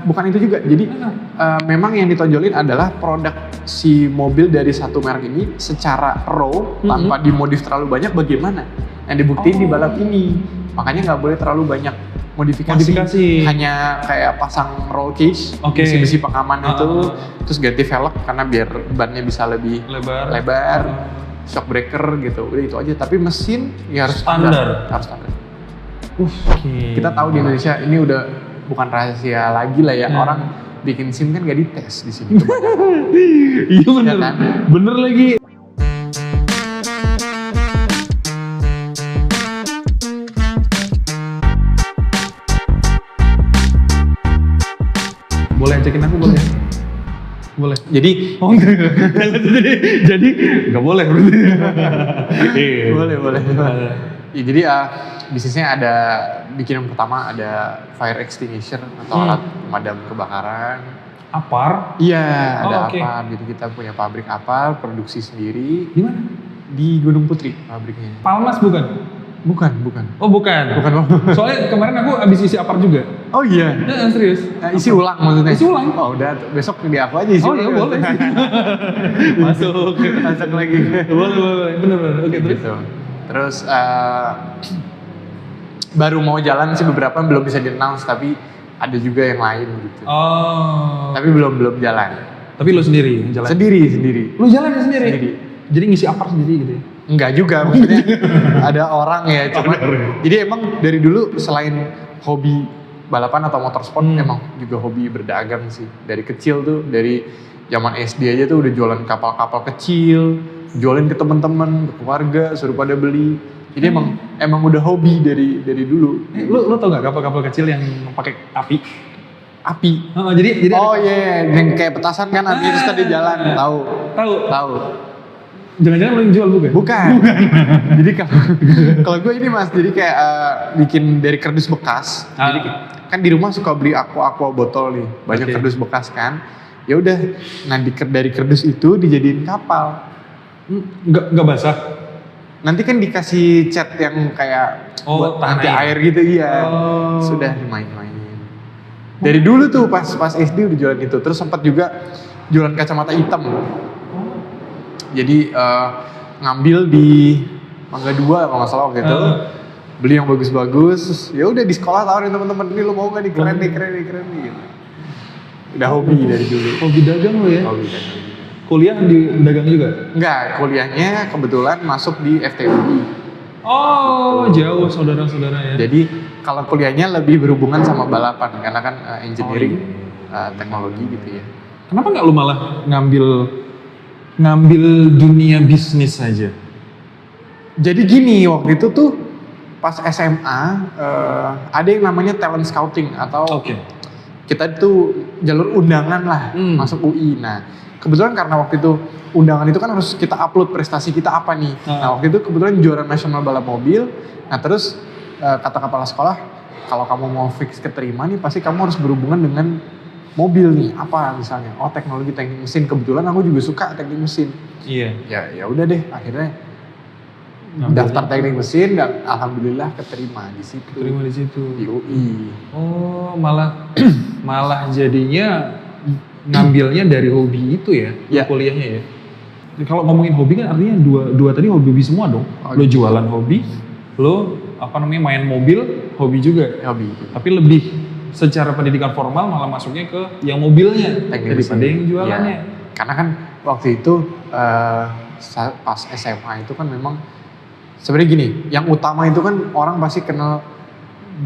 bukan itu juga. Jadi memang yang ditonjolin adalah produk si mobil dari satu merek ini secara raw tanpa dimodif terlalu banyak bagaimana. Yang dibuktiin di balap ini. Makanya nggak boleh terlalu banyak modifikasi. Hanya kayak pasang roll cage, besi-besi pengaman itu, terus ganti velg karena biar bannya bisa lebih lebar. Shock breaker gitu, udah itu aja. Tapi mesin ya harus standar. Kita tahu di Indonesia ini udah bukan rahasia lagi lah ya, orang bikin SIM kan nggak dites di sini. Iya bener, kan? Bener lagi. Boleh cekin aku boleh? Boleh. Jadi jadi nggak boleh berarti. boleh. Ya, jadi bisnisnya ada bikin yang pertama ada fire extinguisher atau alat pemadam kebakaran. Apar? Iya, ada apar. Jadi kita punya pabrik apar, produksi sendiri. Di mana? Di Gunung Putri pabriknya. Palmas bukan? Bukan. Oh bukan. Soalnya kemarin aku abis isi apar juga. Oh iya. Ya, serius. Isi ulang maksudnya. Isi ulang. Oh udah besok di aku aja isi. Oh iya boleh. Masuk lagi. Boleh. Bener. Oke terus. Gitu. Terus baru mau jalan sih beberapa belum bisa di-announce tapi ada juga yang lain gitu. Oh. Tapi belum jalan. Tapi lo sendiri jalan? Sendiri. Lo jalan sendiri? Jadi ngisi apar sendiri gitu ya? Enggak juga, maksudnya ada orang ya, cuma jadi emang dari dulu selain hobi balapan atau motorsport emang juga hobi berdagang sih. Dari kecil tuh, dari zaman SD aja tuh udah jualan kapal-kapal kecil, jualin ke teman-teman, ke keluarga, suruh pada beli. Jadi emang udah hobi dari dulu. Lu tau gak kapal-kapal kecil yang pakai api? Oh, jadi oh iya, yang kayak petasan kan api terus tadi jalan, tahu. Jangan-jangan lo yang jual bukan. Jadi kalau gue ini mas, jadi kayak bikin dari kardus bekas. Jadi kan di rumah suka beli aqua botol nih, banyak kardus bekas kan. Ya udah, nah dari kardus itu dijadiin kapal. Nggak basah? Nanti kan dikasih cat yang kayak buat anti air gitu, iya. Sudah dimain-mainin. Dari dulu tuh pas SD udah jualan itu. Terus sempat juga jualan kacamata hitam. Jadi ngambil di Mangga 2 kalau nggak salah waktu itu, beli yang bagus-bagus. Ya udah di sekolah tawarin teman-teman, ini lo mau nggak nih, keren nih gitu. Udah hobi dari dulu. Hobi dagang lo ya? Hobi dagang. Kuliah di dagang juga? Enggak, kuliahnya kebetulan masuk di FTUI. Oh, jauh saudara-saudara ya. Jadi kalau kuliahnya lebih berhubungan sama balapan karena kan engineering, teknologi gitu ya. Kenapa nggak lu malah ngambil dunia bisnis saja? Jadi gini, waktu itu tuh pas SMA ada yang namanya talent scouting atau kita tuh jalur undangan lah masuk UI. Nah kebetulan karena waktu itu undangan itu kan harus kita upload prestasi kita apa nih. Nah waktu itu kebetulan juara nasional balap mobil. Nah terus kata kepala sekolah, kalau kamu mau fix keterima nih pasti kamu harus berhubungan dengan mobil nih, apa misalnya, teknologi teknik mesin. Kebetulan aku juga suka teknik mesin. Iya. Ya udah deh, akhirnya daftar teknik mesin dan alhamdulillah keterima di situ. Di UI. Oh, malah jadinya ngambilnya dari hobi itu ya, kuliahnya ya. Kalau ngomongin hobi kan artinya dua tadi hobi semua dong. Lo jualan hobi, lo main mobil hobi juga. Hobi. Tapi lebih secara pendidikan formal malah masuknya ke yang mobilnya daripada yang jualannya. Ya. Karena kan waktu itu pas SMA itu kan memang sebenarnya gini, yang utama itu kan orang pasti kenal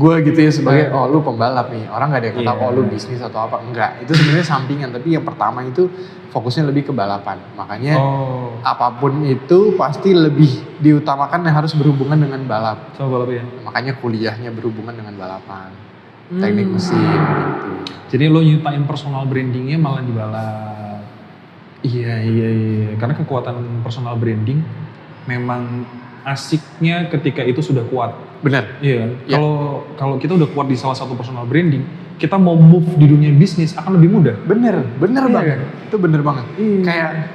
gue gitu ya sebagai lu pembalap nih. Orang nggak ada yang tahu lu bisnis atau apa, enggak. Itu sebenarnya sampingan, tapi yang pertama itu fokusnya lebih ke balapan. Makanya apapun itu pasti lebih diutamakan yang harus berhubungan dengan balap. Sama balap ya. Makanya kuliahnya berhubungan dengan balapan. Teknik mesin gitu. Jadi lo nyutain personal brandingnya malah di balap. Iya. Karena kekuatan personal branding memang asiknya ketika itu sudah kuat. Benar. Iya. Kalau kita udah kuat di salah satu personal branding, kita mau move di dunia bisnis akan lebih mudah. Bener banget. Itu bener banget. Kayak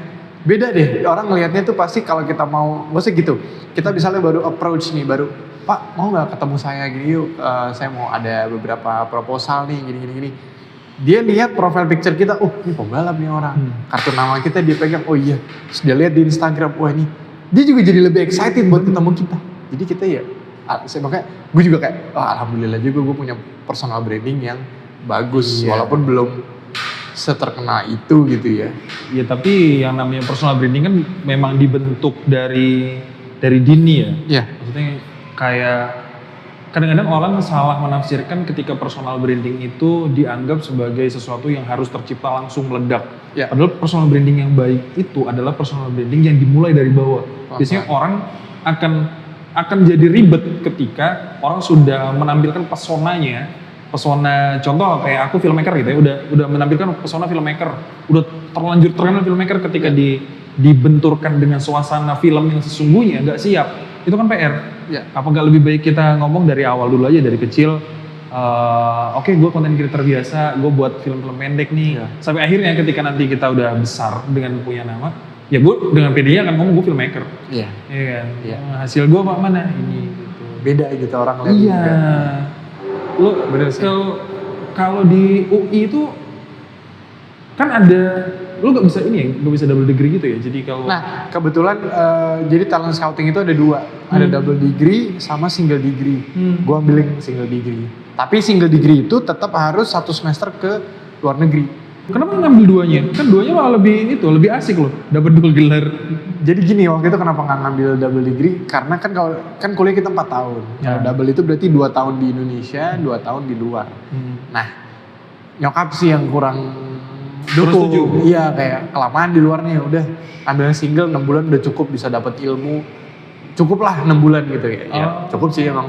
beda deh. Orang ngelihatnya tuh pasti kalau kita mau, maksudnya gitu. Kita misalnya baru approach nih, Pak mau nggak ketemu saya gini yuk, saya mau ada beberapa proposal nih gini. Dia lihat profile picture kita, oh ini pembalap nih orang. Kartu nama kita dia pegang, oh iya. Terus dia lihat di Instagram, wah ini. Dia juga jadi lebih excited buat ketemu kita. Jadi kita ya, makanya gue juga kayak, alhamdulillah juga gue punya personal branding yang bagus. Walaupun belum seterkenal itu gitu ya. Iya, tapi yang namanya personal branding kan memang dibentuk dari dini ya. Iya. Maksudnya kayak kadang-kadang orang salah menafsirkan ketika personal branding itu dianggap sebagai sesuatu yang harus tercipta langsung meledak. Ya. Padahal personal branding yang baik itu adalah personal branding yang dimulai dari bawah. Biasanya orang akan jadi ribet ketika orang sudah menampilkan pesonanya. Pesona, contoh kayak aku filmmaker gitu ya, udah menampilkan pesona filmmaker, udah terlanjur terkenal filmmaker ketika dibenturkan dengan suasana film yang sesungguhnya nggak siap, itu kan PR. Ya. Apa nggak lebih baik kita ngomong dari awal dulu aja dari kecil, oke, gue content creator biasa, gue buat film-film pendek nih, sampai akhirnya ketika nanti kita udah besar dengan punya nama, ya gue dengan PD-nya akan ngomong gue filmmaker. Iya. Iya kan. Iya. Hasil gue mana ini gitu. Beda gitu orang lihat. Iya. Lo kalau di UI itu kan ada, lo nggak bisa ini ya, nggak bisa double degree gitu ya. Jadi kalau kebetulan jadi talent scouting itu ada dua, ada double degree sama single degree. Gua ambilin single degree. Tapi single degree itu tetap harus 1 semester ke luar negeri. Kenapa ngambil duanya? Kan duanya malah lebih asik loh, dapat 2 gelar. Jadi gini, waktu itu kenapa nggak ngambil double degree? Karena kan kalau kuliah kita 4 tahun. Kalau double itu berarti 2 tahun di Indonesia, 2 tahun di luar. Nah, nyokap sih yang kurang dukung. Iya, kayak kelamaan di luar nih, udah ambil single 6 bulan udah cukup bisa dapat ilmu. Cukup lah 6 bulan gitu ya. Ya cukup sih emang.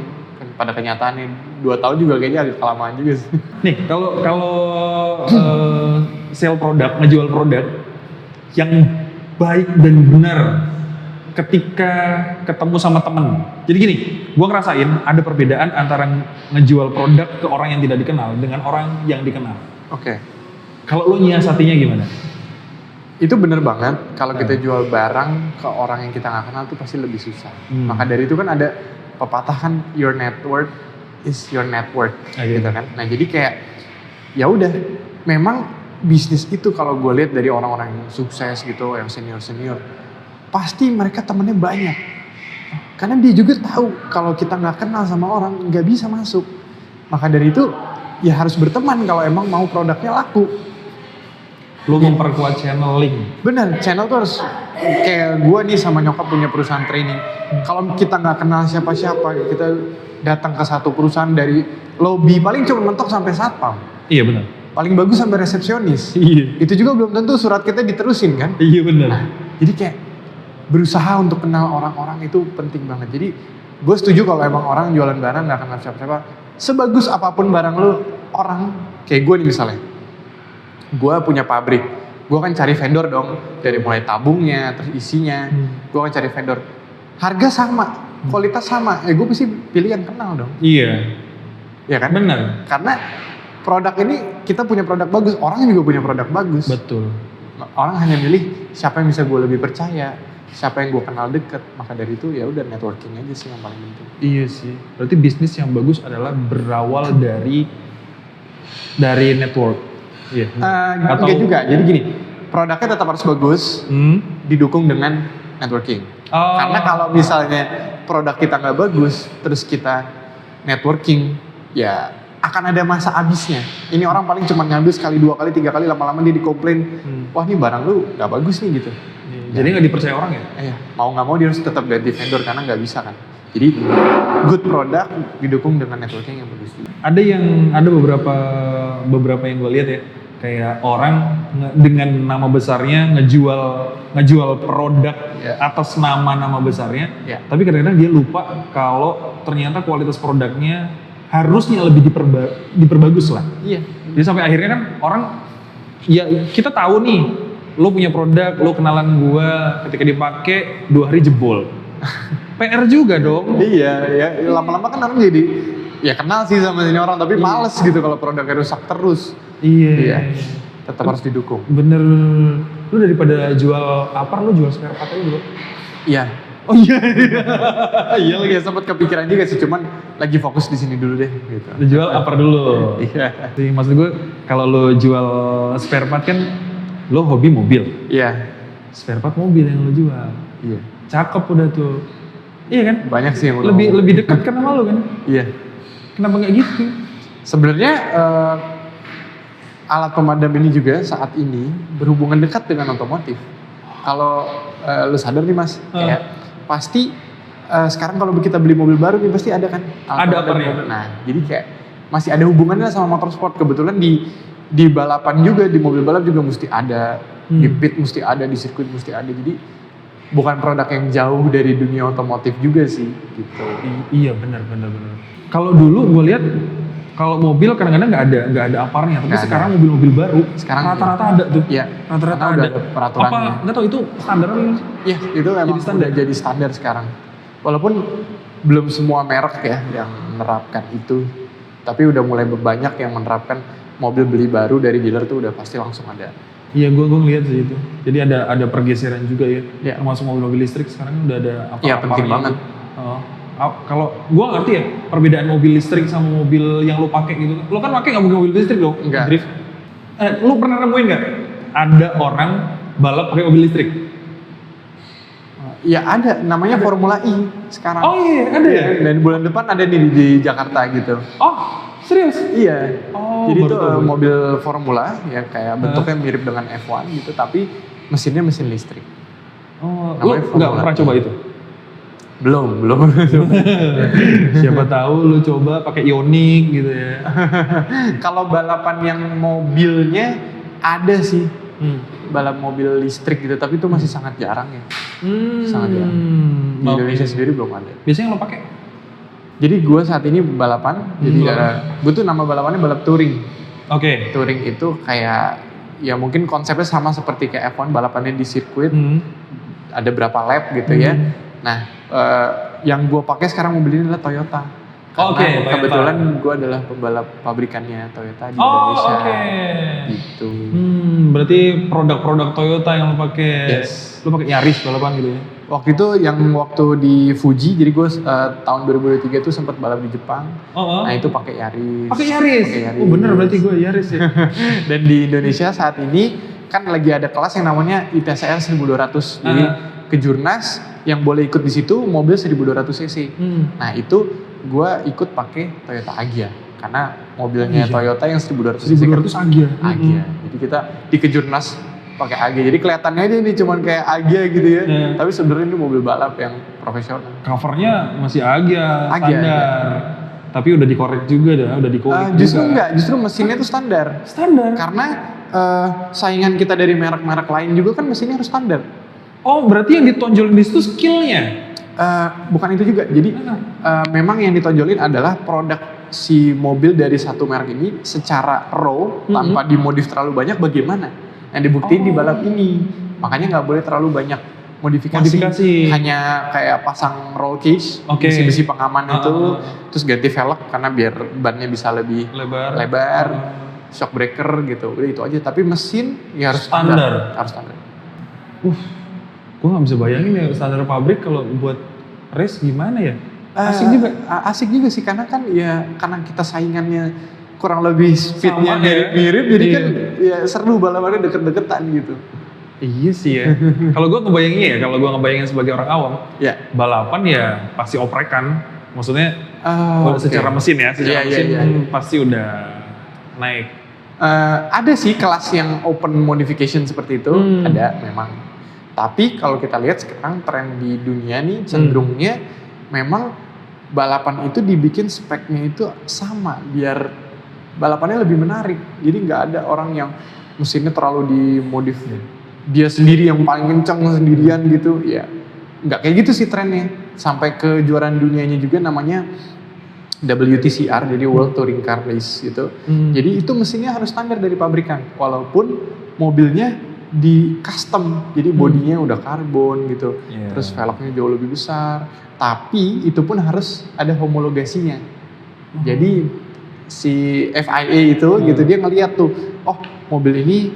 Pada kenyataannya 2 tahun juga kayaknya agak kelamaan juga sih. Nih kalau sell produk, ngejual produk yang baik dan benar ketika ketemu sama temen. Jadi gini, gue ngerasain ada perbedaan antara ngejual produk ke orang yang tidak dikenal dengan orang yang dikenal. Oke. Kalau lo nyiasatinya gimana? Itu bener banget, kalau kita jual barang ke orang yang kita nggak kenal tuh pasti lebih susah. Maka dari itu kan ada pepatah kan, your net worth is your net worth, gitu kan. Nah jadi kayak ya udah, memang bisnis itu kalau gue lihat dari orang-orang yang sukses gitu, yang senior pasti mereka temennya banyak, karena dia juga tahu kalau kita nggak kenal sama orang nggak bisa masuk. Maka dari itu ya harus berteman kalau emang mau produknya laku. Lo memperkuat channeling. Bener, channel tuh harus kayak gue nih sama nyokap punya perusahaan training. Kalau kita nggak kenal siapa-siapa, kita datang ke satu perusahaan dari lobby paling cuma mentok sampai satpam. Iya benar. Paling bagus sampai resepsionis. Iya. Itu juga belum tentu surat kita diterusin kan? Iya benar. Nah, jadi kayak berusaha untuk kenal orang-orang itu penting banget. Jadi gue setuju kalau emang orang jualan barang nggak kenal siapa-siapa, sebagus apapun barang lu, orang kayak gue nih misalnya. Gue punya pabrik, gue kan cari vendor dong, dari mulai tabungnya, terus isinya, gue kan cari vendor. Harga sama, kualitas sama, gue pasti pilih yang kenal dong. Iya. Iya kan? Benar. Karena produk ini, kita punya produk bagus, orang juga punya produk bagus. Betul. Orang hanya milih siapa yang bisa gue lebih percaya, siapa yang gue kenal deket. Maka dari itu ya udah networking aja sih yang paling penting. Iya sih. Berarti bisnis yang bagus adalah berawal dari network. Iya. Enggak juga. Jadi gini, produknya tetap harus bagus, didukung dengan networking. Karena kalau misalnya produk kita nggak bagus, terus kita networking, ya akan ada masa habisnya. Ini orang paling cuma ngambil sekali, 2 kali, 3 kali, lama-lama dia dikomplain, wah ini barang lu nggak bagus nih gitu. Jadi nggak dipercaya orang ya? Iya, mau nggak mau dia harus tetap ganti vendor karena nggak bisa kan. Jadi good product didukung dengan networking yang bagus. Ada beberapa yang gue lihat ya, kayak orang dengan nama besarnya ngejual produk atas nama besarnya, tapi kadang-kadang dia lupa kalau ternyata kualitas produknya harusnya lebih diperbagus lah. Iya. Jadi sampai akhirnya kan orang, ya kita tahu nih, lo punya produk, lo kenalan gua, ketika dipakai 2 hari jebol. PR juga dong. Iya, ya lama-lama kan orang jadi ya kenal sih sama ini orang, tapi males gitu kalau produknya rusak terus. Iya. Tetap harus didukung. Bener. Lu daripada jual apa, lu jual spare part aja dulu. Iya. Oh iya. Iya lagi. Ya sempat kepikiran juga sih, cuman lagi fokus di sini dulu deh gitu. Lu jual upper dulu. Iya. Sih, maksud gue kalau lo jual spare part kan lo hobi mobil. Iya. Spare part mobil yang lo jual. Iya. Cakep udah tuh. Iya kan? Banyak sih yang lebih dekat kan sama lo kan? Iya. Kenapa nggak gitu? Sebenarnya alat pemadam ini juga saat ini berhubungan dekat dengan otomotif. Kalau lu sadar nih Mas, kayak pasti sekarang kalau kita beli mobil baru nih pasti ada kan? Ada uppernya. Nah, jadi kayak masih ada hubungannya sama motorsport. Kebetulan di balapan juga, di mobil balap juga mesti ada, di pit mesti ada, di sirkuit mesti ada. Jadi bukan produk yang jauh dari dunia otomotif juga sih, gitu. Iya benar. Kalau dulu gue lihat kalau mobil kadang-kadang nggak ada aparnya, tapi sekarang mobil-mobil baru sekarang rata-rata ada tuh. Iya. Rata-rata ada ada peraturannya. Apa nggak tahu itu standar apa sih? Iya, itu emang udah jadi standar sekarang. Walaupun belum semua merek ya yang menerapkan itu, tapi udah mulai banyak yang menerapkan mobil beli baru dari dealer tuh udah pasti langsung ada. Iya, gue ngeliat sih itu. Jadi ada pergeseran juga ya. Ya. Termasuk mobil-mobil listrik sekarang udah ada apa-apa. Iya, penting banget. Kalau gue ngerti ya perbedaan mobil listrik sama mobil yang lo pakai gitu. Lo kan pakai nggak mobil listrik dong? Enggak. Drift. Lo pernah nemuin nggak? Ada orang balap pakai mobil listrik? Iya ada, namanya Formula E sekarang. Oh iya, ada ya? Dan bulan depan ada nih di Jakarta gitu. Oh, serius? Iya. Oh, jadi itu mobil Formula ya kayak bentuknya mirip dengan F1 gitu, tapi mesinnya mesin listrik. Oh, lo nggak pernah coba itu? Belum. Siapa tahu lu coba pakai Ioniq gitu ya. Kalau balapan yang mobilnya ada sih. Balap mobil listrik gitu, tapi itu masih sangat jarang ya. Sangat jarang. Di Indonesia sendiri belum ada. Biasanya lo pakai? Jadi gue saat ini balapan, jadi gue tuh nama balapannya balap touring. Oke. Touring itu kayak ya mungkin konsepnya sama seperti kayak F1, balapannya di sirkuit. Ada berapa lap gitu ya. Nah, yang gue pakai sekarang mobil ini adalah Toyota. Karena kebetulan gue adalah pembalap pabrikannya Toyota di Indonesia. Gitu. Berarti produk-produk Toyota yang lo pakai. Yes. Lo pakai Yaris balapan gitu ya? Waktu itu waktu di Fuji, jadi gue tahun 2023 itu sempat balap di Jepang. Nah itu pakai Yaris. Pakai Yaris. Oh bener berarti gue Yaris ya. Dan di Indonesia saat ini kan lagi ada kelas yang namanya ITCR 1200. Jadi kejurnas yang boleh ikut di situ mobil 1200 cc. Nah itu gue ikut pakai Toyota Agya karena mobilnya Toyota yang 1200 cc. 1200 Agya. Jadi kita di kejurnas pakai Agya. Jadi kelihatannya aja ini cuman kayak Agya gitu ya. Tapi sebenarnya ini mobil balap yang profesional. Covernya masih Agya standar. Tapi udah dikorek juga udah dikorek juga. Justru enggak, justru mesinnya itu standar. Karena saingan kita dari merek-merek lain juga kan mesinnya harus standar. Oh, berarti yang ditonjolin di situ skillnya? Bukan itu juga. Jadi memang yang ditonjolin adalah produk si mobil dari satu merek ini secara raw tanpa dimodif terlalu banyak bagaimana. Yang dibuktiin di balap ini. Makanya nggak boleh terlalu banyak modifikasi. Hanya kayak pasang roll cage, besi-besi pengaman itu, terus ganti velg karena biar bannya bisa lebih lebar, shock breaker gitu. Udah itu aja. Tapi mesin ya harus standar. Harus standar. Gue gak bisa bayangin ya standar pabrik kalau buat race gimana ya? Asik juga? Asik juga sih karena kan ya karena kita saingannya kurang lebih speednya mirip-mirip jadi kan ya seru balapannya deket-deketan gitu. Iya sih ya. Kalau gue ngebayangin sebagai orang awam, balapan ya pasti oprekan. Maksudnya secara mesin ya, pasti udah naik. Ada sih kelas yang open modification seperti itu, ada memang. Tapi kalau kita lihat sekarang tren di dunia nih cenderungnya memang balapan itu dibikin speknya itu sama biar balapannya lebih menarik. Jadi nggak ada orang yang mesinnya terlalu dimodif dia sendiri yang paling kencang sendirian gitu ya. Nggak kayak gitu sih trennya. Sampai ke kejuaraan dunianya juga namanya WTCR, jadi World Touring Car Race gitu. Jadi itu mesinnya harus standar dari pabrikan walaupun mobilnya di custom, jadi bodinya udah karbon gitu, terus velgnya jauh lebih besar, tapi itu pun harus ada homologasinya. Jadi si FIA itu gitu dia ngeliat tuh, oh mobil ini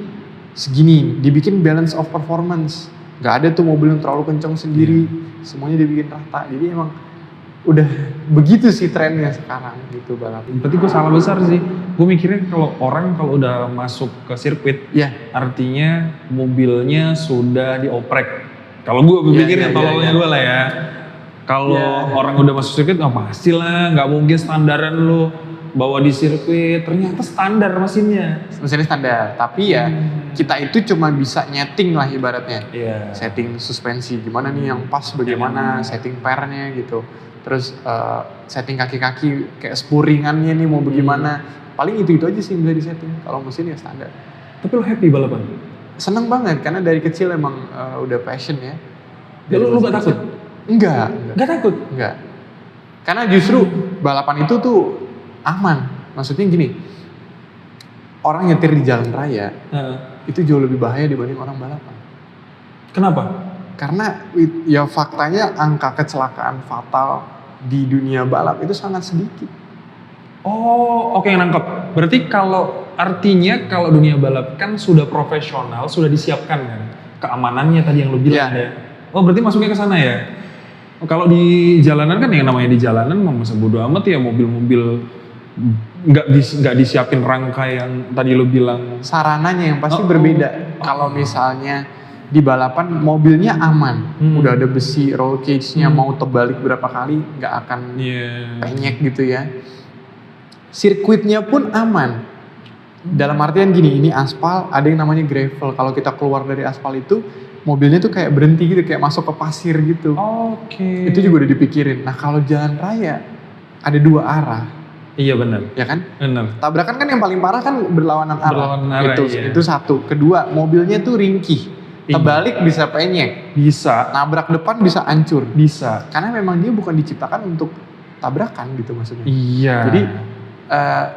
segini, dibikin balance of performance. nggak ada tuh mobil yang terlalu kencang sendiri, semuanya dibikin rata. Jadi emang udah begitu sih trennya sekarang gitu balap. Berarti gue salah besar sih. Gue mikirnya kalau udah masuk ke sirkuit, artinya mobilnya sudah dioprek. Kalau gue pikirnya tololnya gue lah ya. Kalau orang udah masuk sirkuit, pastilah nggak mungkin standaran lo bawa di sirkuit. Ternyata standar mesinnya standar. Tapi ya kita itu cuma bisa nyeting lah ibaratnya. Setting suspensi gimana nih yang pas, bagaimana setting pernya gitu. Terus setting kaki-kaki kayak spuringannya nih mau bagaimana. Paling itu aja sih yang bisa disetting. Kalau mesin ya standar. Tapi lo happy balapan? Seneng banget karena dari kecil emang udah passion ya. Lu gak takut? Enggak. Gak takut? Enggak. Karena justru balapan itu tuh aman. Maksudnya gini, orang nyetir di jalan raya itu jauh lebih bahaya dibanding orang balapan. Kenapa? Karena ya faktanya angka kecelakaan fatal di dunia balap itu sangat sedikit. Oh, oke, nangkep. Berarti artinya kalau dunia balap kan sudah profesional, sudah disiapkan kan keamanannya tadi yang lu bilang ya. Oh, berarti masuknya ke sana ya. Kalau di jalanan kan yang namanya di jalanan masa bodo amat ya, mobil-mobil nggak disiapin rangka yang tadi lu bilang. Sarananya yang pasti berbeda. Kalau misalnya di balapan mobilnya aman, udah ada besi roll cage-nya, mau terbalik berapa kali nggak akan penyek gitu ya. Sirkuitnya pun aman. Dalam artian gini, ini aspal, ada yang namanya gravel. Kalau kita keluar dari aspal itu, mobilnya tuh kayak berhenti gitu, kayak masuk ke pasir gitu. Itu juga udah dipikirin. Nah kalau jalan raya ada 2 arah. Iya benar. Ya kan? Benar. Tabrakan kan yang paling parah kan berlawanan arah. Itu satu. Kedua, mobilnya tuh ringkih. Terbalik bisa penyek. Bisa. Nabrak depan bisa hancur. Bisa. Karena memang dia bukan diciptakan untuk tabrakan gitu maksudnya. Iya. Jadi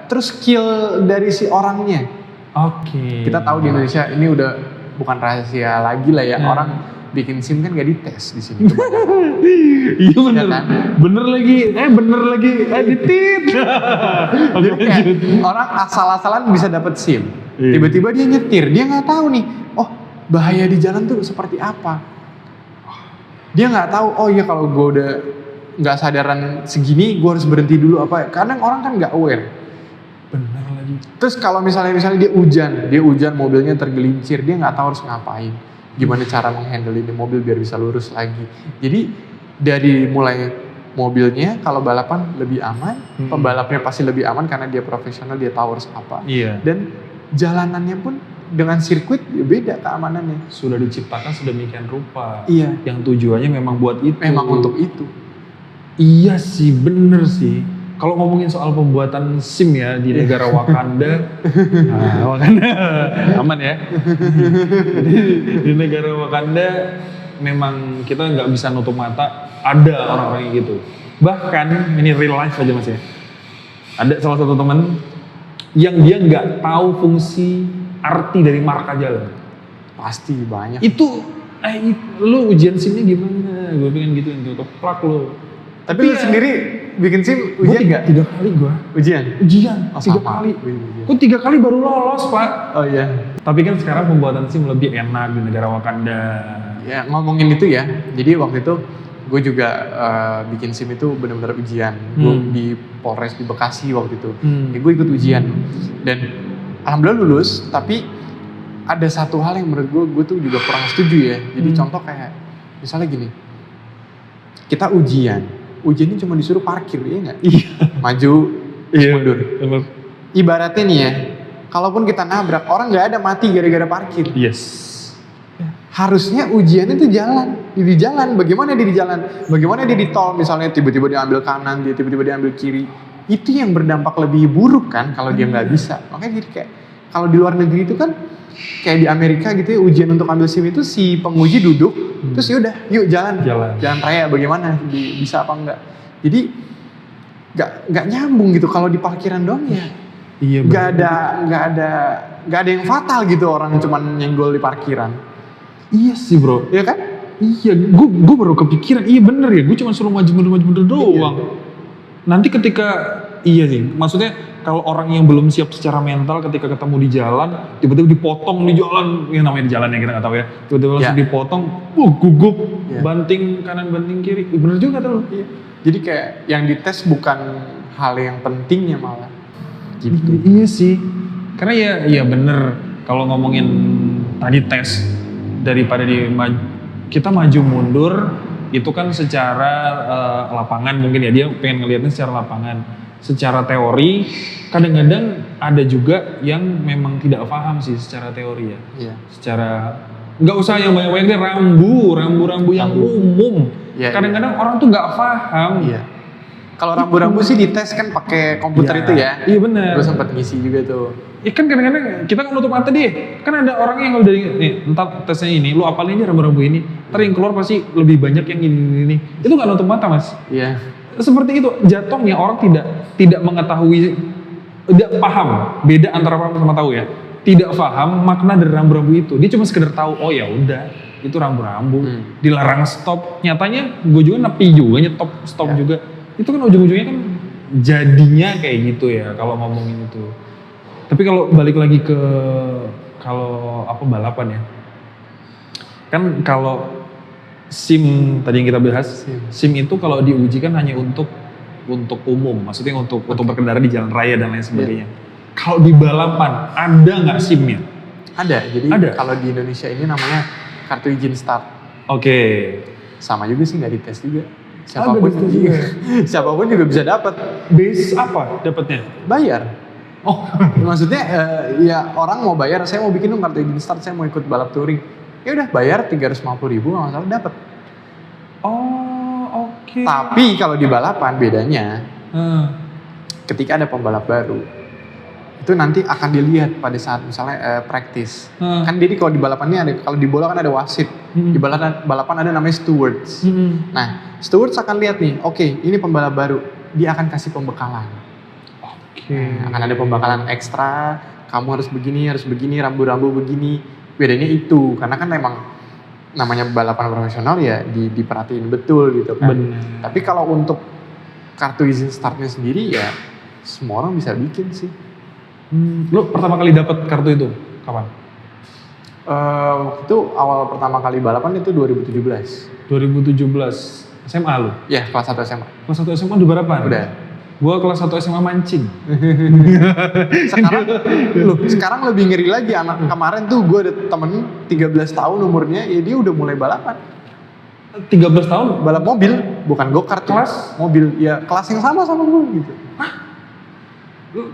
terus skill dari si orangnya. Kita tahu di Indonesia ini udah bukan rahasia lagi lah ya. Orang bikin SIM kan gak dites di sini. Iya bener. Ya kan? Bener lagi. Ditit. Jadi kayak orang asal-asalan bisa dapet SIM. Tiba-tiba dia nyetir, dia nggak tahu nih. Oh, bahaya di jalan tuh seperti apa. Dia nggak tahu. Oh iya, kalau gue udah nggak sadaran segini, gue harus berhenti dulu apa? Kadang orang kan nggak aware. Bener lagi. Terus kalau misalnya dia hujan, mobilnya tergelincir, dia nggak tahu harus ngapain. Gimana cara menghandle ini mobil biar bisa lurus lagi. Jadi dari mulai mobilnya kalau balapan lebih aman, pembalapnya pasti lebih aman karena dia profesional, dia tahu harus apa. Dan jalanannya pun dengan sirkuit beda keamanannya. Sudah diciptakan sedemikian rupa. Iya. Yang tujuannya memang buat itu. Memang untuk itu. Iya sih, bener sih. Kalau ngomongin soal pembuatan SIM ya di negara Wakanda, Wakanda aman ya. Di negara Wakanda memang kita nggak bisa nutup mata ada orang-orang yang gitu. Bahkan ini real life aja mas ya. Ada salah satu teman yang dia nggak tahu fungsi arti dari marka jalan. Pasti banyak. Itu, lu ujian SIM-nya gimana? Gue pengen gitu, untuk plak lu. Tapi lu sendiri bikin SIM ujian nggak? 3 kali gue. Ujian? 3 kali. Gue 3 kali baru lolos pak. Oh iya. Tapi kan sekarang pembuatan SIM lebih enak di negara Wakanda. Ya ngomongin itu ya, jadi waktu itu gue juga bikin SIM itu benar-benar ujian. Gue di Polres di Bekasi waktu itu. Ya, gue ikut ujian dan alhamdulillah lulus. Tapi ada satu hal yang menurut gue tuh juga kurang setuju ya. Jadi contoh kayak misalnya gini, kita ujiannya cuma disuruh parkir, ya nggak? Maju, mundur. Ibaratnya nih ya, kalaupun kita nabrak, orang nggak ada mati gara-gara parkir. Harusnya ujiannya itu di jalan. Bagaimana dia di jalan? Bagaimana dia di tol misalnya tiba-tiba dia ambil kanan, dia tiba-tiba dia ambil kiri. Itu yang berdampak lebih buruk kan kalau dia nggak bisa. Makanya jadi kayak kalau di luar negeri itu kan kayak di Amerika gitu ya, ujian untuk ambil SIM itu si penguji duduk, terus yaudah yuk jalan raya bagaimana bisa apa enggak. Jadi nggak nyambung gitu kalau di parkiran doang ya. Nggak ada yang fatal gitu orang cuman nyenggol di parkiran. Iya sih bro. Iya kan? Iya, gue baru kepikiran. Iya bener ya, gue cuma suruh maju mundur doang. Nanti ketika iya sih, maksudnya kalau orang yang belum siap secara mental ketika ketemu di jalan, tiba-tiba dipotong di jalan, yang namanya di jalan ya kita nggak tahu ya, tiba-tiba langsung dipotong, gugup, banting kanan banting kiri, bener juga tuh. Iya. Jadi kayak yang dites bukan hal yang pentingnya malah. Gitu. Iya sih, karena ya bener kalau ngomongin tadi tes daripada kita maju mundur itu kan secara lapangan mungkin ya dia pengen ngelihatnya secara lapangan. Secara teori, kadang-kadang ada juga yang memang tidak paham sih secara teori ya. Iya. Secara, nggak usah yang banyak-banyak deh, rambu yang umum. Iya, kadang-kadang orang tuh nggak paham. Iya. Kalau rambu-rambu sih dites kan pakai komputer itu ya. Iya benar. Gue sempat ngisi juga tuh. Iya kan kadang-kadang kita kan nutup mata dia. Kan ada orang yang udah nih, entar tesnya ini, lu apalin aja rambu-rambu ini. Ntar yang keluar pasti lebih banyak yang ini. Itu nggak nutup mata mas. Iya. Seperti itu jatuhnya orang tidak mengetahui, tidak paham beda antara paham sama tahu ya, tidak paham makna dari rambu-rambu itu. Dia cuma sekedar tahu, oh ya udah itu rambu-rambu, dilarang stop. Nyatanya gue juga nepi juga nyetop stop juga. Itu kan ujung-ujungnya kan jadinya kayak gitu ya kalau ngomongin itu. Tapi kalau balik lagi ke balapan ya, kan kalau SIM tadi yang kita bahas, SIM itu kalau diuji kan hanya untuk umum, maksudnya untuk berkendara di jalan raya dan lain sebagainya. Kalau di balapan ada nggak SIM-nya? Ada, jadi kalau di Indonesia ini namanya kartu izin start. Oke. Sama juga sih, nggak dites juga. Siapapun juga bisa dapat. Base apa dapatnya? Bayar. Oh, maksudnya ya orang mau bayar, saya mau bikin dong kartu izin start, saya mau ikut balap touring. Ya udah bayar 350.000 nggak masalah dapat. Oh oke. Tapi kalau di balapan bedanya, ketika ada pembalap baru, itu nanti akan dilihat pada saat misalnya praktis. Kan jadi kalau di balapannya ada, kalau di bola kan ada wasit, di balapan ada namanya stewards. Nah stewards akan lihat nih, oke, ini pembalap baru, dia akan kasih pembekalan. Akan ada pembekalan ekstra, kamu harus begini, rambu-rambu begini. Bedanya itu, karena kan memang namanya balapan profesional ya diperhatiin betul gitu kan. Bener. Tapi kalau untuk kartu izin startnya sendiri ya semua orang bisa bikin sih. Lo pertama kali dapat kartu itu kapan? Itu awal pertama kali balapan itu 2017. 2017 SMA lo? Ya kelas 1 SMA. Kelas 1 SMA udah berapa? Udah. Gua kelas 1 SMA mancing. Sekarang lebih ngeri lagi, anak kemarin tuh gue ada temen 13 tahun umurnya, ya dia udah mulai balapan. 13 tahun? Balap mobil, bukan go-kart. Kelas? Mobil, ya kelas yang sama gue gitu. Hah?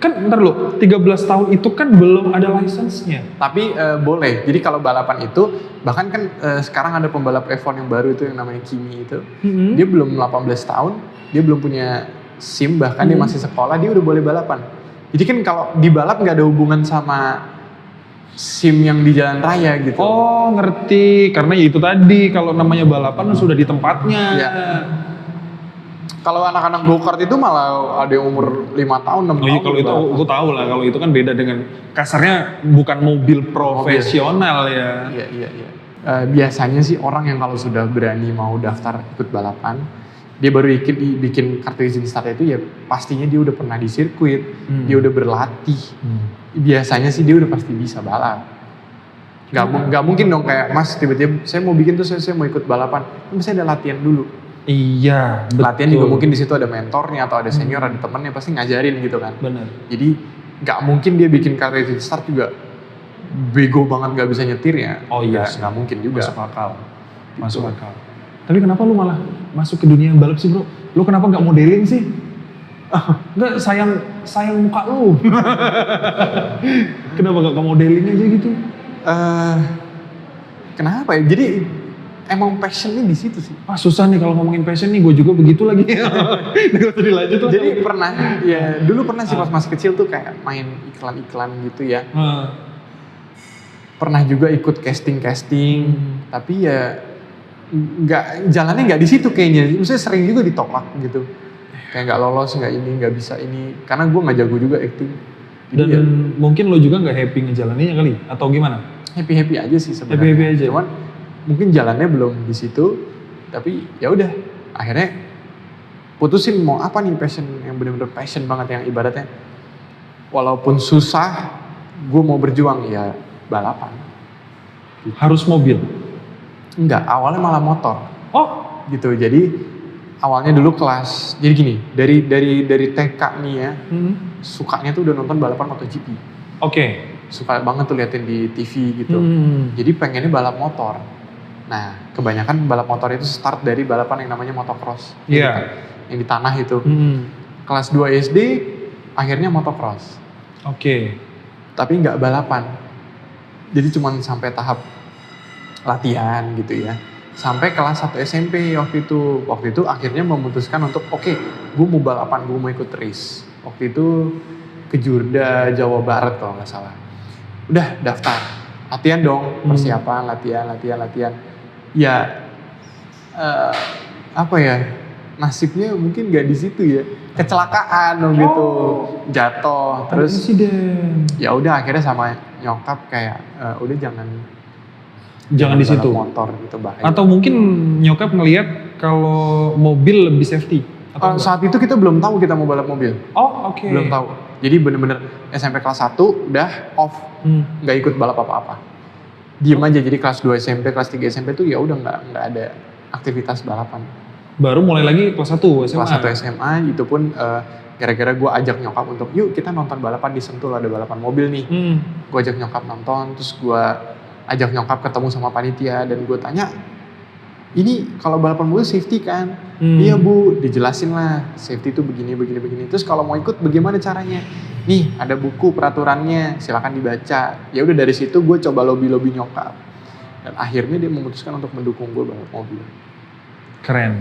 Kan bentar lo, 13 tahun itu kan belum ada license-nya. Tapi boleh, jadi kalau balapan itu, bahkan kan sekarang ada pembalap F1 yang baru itu yang namanya Kimi itu. Dia belum 18 tahun, dia belum punya SIM, bahkan dia masih sekolah, dia udah boleh balapan. Jadi kan kalau di balap nggak ada hubungan sama SIM yang di jalan raya gitu. Oh ngerti, karena ya itu tadi kalau namanya balapan sudah di tempatnya. Ya. Kalau anak-anak go-kart itu malah ada yang umur 5 tahun, 6 tahun. Kalau itu aku tahu lah, kalau itu kan beda dengan kasarnya bukan mobil profesional ya. Iya. Biasanya sih orang yang kalau sudah berani mau daftar ikut balapan, dia baru bikin kartu izin start itu ya pastinya dia udah pernah di sirkuit, dia udah berlatih. Biasanya sih dia udah pasti bisa balap. Gak mungkin dong kayak Mas tiba-tiba saya mau bikin tuh saya mau ikut balapan, pasti ada latihan dulu. Iya, betul. Latihan juga mungkin di situ ada mentornya atau ada senior, ada temennya pasti ngajarin gitu kan. Benar. Jadi gak mungkin dia bikin kartu izin start juga bego banget gak bisa nyetir ya. Oh iya, gak mungkin juga. Masuk akal. Tapi kenapa lu malah masuk ke dunia balap sih bro? Lu kenapa gak modeling sih? Enggak, sayang muka lu. Kenapa gak modeling aja gitu? Kenapa ya? Jadi emang passionnya di situ sih. Susah nih kalau ngomongin passion nih, gue juga begitu lagi. Gak usah dilanjut lah. Jadi dulu pernah sih pas masih kecil tuh kayak main iklan-iklan gitu ya. Pernah juga ikut casting, tapi ya jalannya nggak di situ kayaknya. Maksudnya sering juga ditolak gitu. Kayak nggak lolos, nggak bisa ini. Karena gue nggak jago juga acting. Jadi dan mungkin lo juga nggak happy ngejalaninnya kali, atau gimana? Happy aja sih sebenarnya. Happy aja. Cuman mungkin jalannya belum di situ. Tapi ya udah, akhirnya putusin mau apa nih passion yang benar-benar passion banget, yang ibaratnya walaupun susah, gue mau berjuang ya balapan. Harus mobil? Enggak, awalnya malah motor. Oh, gitu. Jadi awalnya dulu jadi gini, dari TK nih ya, sukanya tuh udah nonton balapan MotoGP. Oke. Suka banget tuh liatin di TV gitu. Jadi pengennya balap motor. Nah, kebanyakan balap motor itu start dari balapan yang namanya motocross. Iya. Yang di tanah itu. Kelas 2 SD akhirnya motocross. Oke. Tapi nggak balapan. Jadi cuman sampai tahap latihan gitu ya. Sampai kelas 1 SMP waktu itu. Waktu itu akhirnya memutuskan untuk oke, gue mau balapan, gue mau ikut race. Waktu itu ke Jurda, Jawa Barat kalau nggak salah. Udah daftar, latihan dong, persiapan, latihan. Ya, apa ya, nasibnya mungkin nggak di situ ya. Kecelakaan dong gitu, jatuh. Terus insiden. Ya udah akhirnya sama nyokap kayak, udah jangan di situ. Motor gitu bahaya. Atau mungkin nyokap ngelihat kalau mobil lebih safety. Saat itu kita belum tahu kita mau balap mobil. Oh, oke. Belum tahu. Jadi bener-bener SMP kelas 1 udah off, nggak ikut balap apa-apa. Diem aja. Jadi kelas 2 SMP, kelas 3 SMP tuh ya udah nggak ada aktivitas balapan. Baru mulai lagi kelas 1 SMA. Kelas 1 SMA itu pun gara-gara gue ajak nyokap untuk yuk kita nonton balapan di Sentul, ada balapan mobil nih. Gue ajak nyokap nonton, terus gue ajak nyokap ketemu sama panitia dan gue tanya, ini kalau balapan mobil safety kan? Iya bu, dijelasin lah safety itu begini. Terus kalau mau ikut bagaimana caranya? Nih ada buku peraturannya, silakan dibaca. Ya udah dari situ gue coba lobby nyokap dan akhirnya dia memutuskan untuk mendukung gue balap mobil. Keren.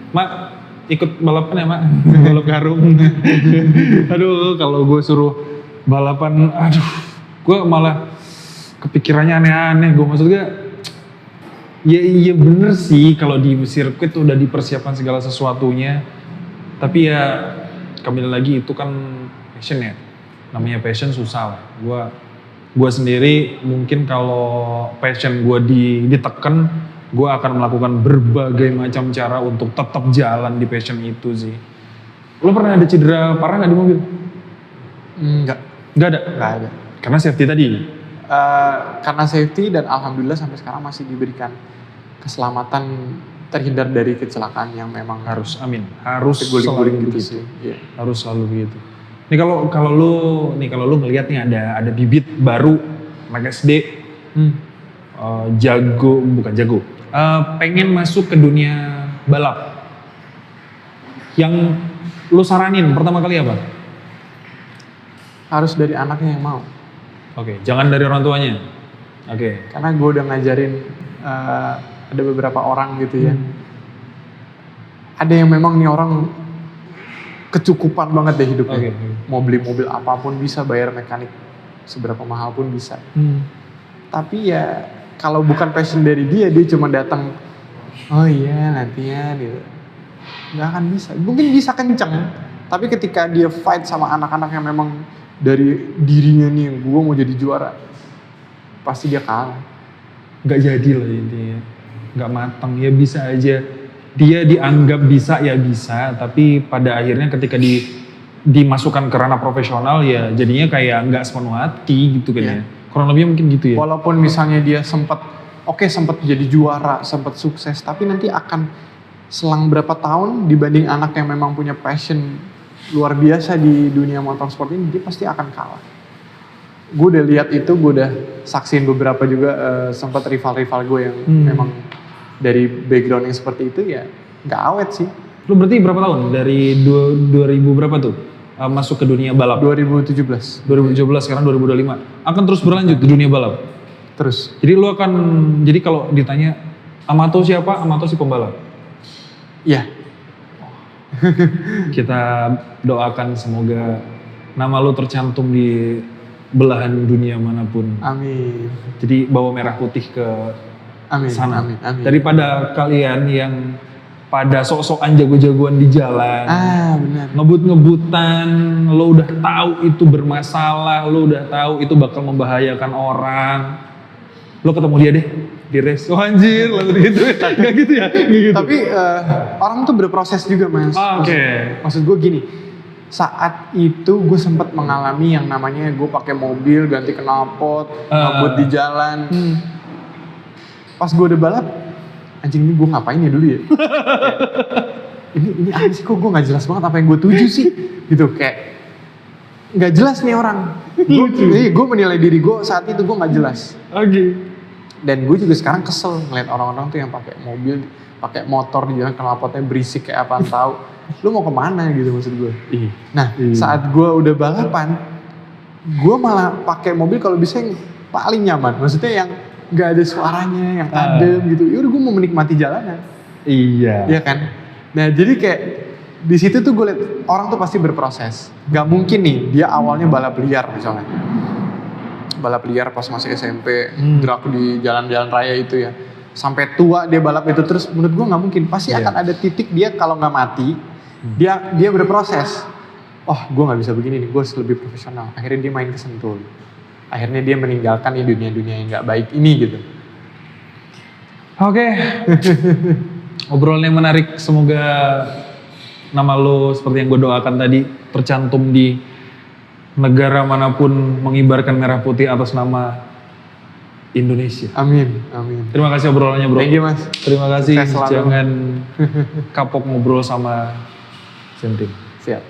Mak, ikut balapan ya mak? Balap karung. Aduh, kalau gue suruh balapan, gue malah kepikirannya aneh-aneh. Gue maksudnya, ya iya bener sih kalau di sirkuit udah dipersiapkan segala sesuatunya. Tapi ya kembali lagi itu kan passion ya. Namanya passion susah lah. Gue sendiri mungkin kalau passion gue ditekan, gue akan melakukan berbagai macam cara untuk tetap jalan di passion itu sih. Lo pernah ada cedera parah nggak di mobil? Enggak. Nggak ada? Nggak ada. Karena safety tadi? Karena safety dan alhamdulillah sampai sekarang masih diberikan keselamatan terhindar dari kecelakaan yang memang harus selalu gitu sih. Yeah. Harus selalu begitu. Nih kalau lu ngelihat nih ada bibit baru anak SD pengen masuk ke dunia balap. Yang lu saranin pertama kali apa? Harus dari anaknya yang mau. Oke, jangan dari orang tuanya. Oke. Karena gue udah ngajarin ada beberapa orang gitu ya. Ada yang memang nih orang kecukupan banget deh hidupnya. Mau beli mobil apapun bisa, bayar mekanik seberapa mahal pun bisa. Tapi ya kalau bukan passion dari dia cuma datang, oh iya latihan gitu. Nggak akan bisa. Mungkin bisa kenceng, tapi ketika dia fight sama anak-anak yang memang dari dirinya nih, gue mau jadi juara, pasti dia kalah. Nggak jadi lah intinya. Nggak matang, ya bisa aja dia dianggap bisa ya bisa, tapi pada akhirnya ketika dimasukkan ke ranah profesional ya jadinya kayak nggak sepenuh hati gitu kan ya. Kurang lebih mungkin gitu ya. Walaupun misalnya dia sempat jadi juara, sempat sukses, tapi nanti akan selang berapa tahun dibanding anak yang memang punya passion luar biasa di dunia motorsport ini, dia pasti akan kalah. Gue udah lihat itu, gue udah saksiin beberapa juga sempat rival-rival gue yang memang dari background yang seperti itu ya nggak awet sih. Lu berarti berapa tahun? Dari 2000 berapa tuh masuk ke dunia balap? 2017, sekarang 2025. Akan terus berlanjut di dunia balap? Terus. Jadi kalau ditanya Amato siapa? Amato si pembalap? Iya. Kita doakan semoga nama lu tercantum di belahan dunia manapun. Amin. Jadi bawa merah putih ke sana. Amin. Daripada kalian yang pada sok-sokan jago-jagoan di jalan. Benar. Ngebut-ngebutan, lo udah tahu itu bermasalah, lo udah tahu itu bakal membahayakan orang. Lo ketemu dia deh di race. Oh anjir, lalu gitu. Gak gitu ya? Gak gitu. Tapi orang tuh berproses juga mas. Oke. Maksud gue gini, saat itu gue sempat mengalami yang namanya gue pakai mobil ganti knalpot, ngebut di jalan. Pas gue udah balap, anjing ini gue ngapain ya dulu ya? ini apa sih, kok gue nggak jelas banget apa yang gue tuju sih, gitu kayak nggak jelas nih orang. Gue menilai diri gue saat itu gue nggak jelas. Dan gue juga sekarang kesel ngeliat orang-orang tuh yang pakai mobil, pakai motor di jalan knalpotnya berisik kayak apaan tahu. Lu mau kemana gitu maksud gue. Nah saat gue udah balapan, gue malah pakai mobil kalau bisa yang paling nyaman. Maksudnya yang nggak ada suaranya, yang adem gitu. Yaudah gue mau menikmati jalanan. Iya kan. Nah jadi kayak di situ tuh gue liat orang tuh pasti berproses. Gak mungkin nih dia awalnya balap liar misalnya. Balap liar pas masih SMP, gerak di jalan-jalan raya itu ya. Sampai tua dia balap itu terus, menurut gue nggak mungkin. Pasti akan ada titik dia kalau nggak mati, dia berproses. Oh, gue nggak bisa begini nih, gue harus lebih profesional. Akhirnya dia main ke Sentul. Akhirnya dia meninggalkan dunia-dunia yang nggak baik ini gitu. Oke. Obrolan yang menarik, semoga nama lo seperti yang gue doakan tadi tercantum di negara manapun mengibarkan merah putih atas nama Indonesia. Amin. Terima kasih obrolannya bro. Thank you mas. Terima kasih. Jangan kapok ngobrol sama Sentin. Siap.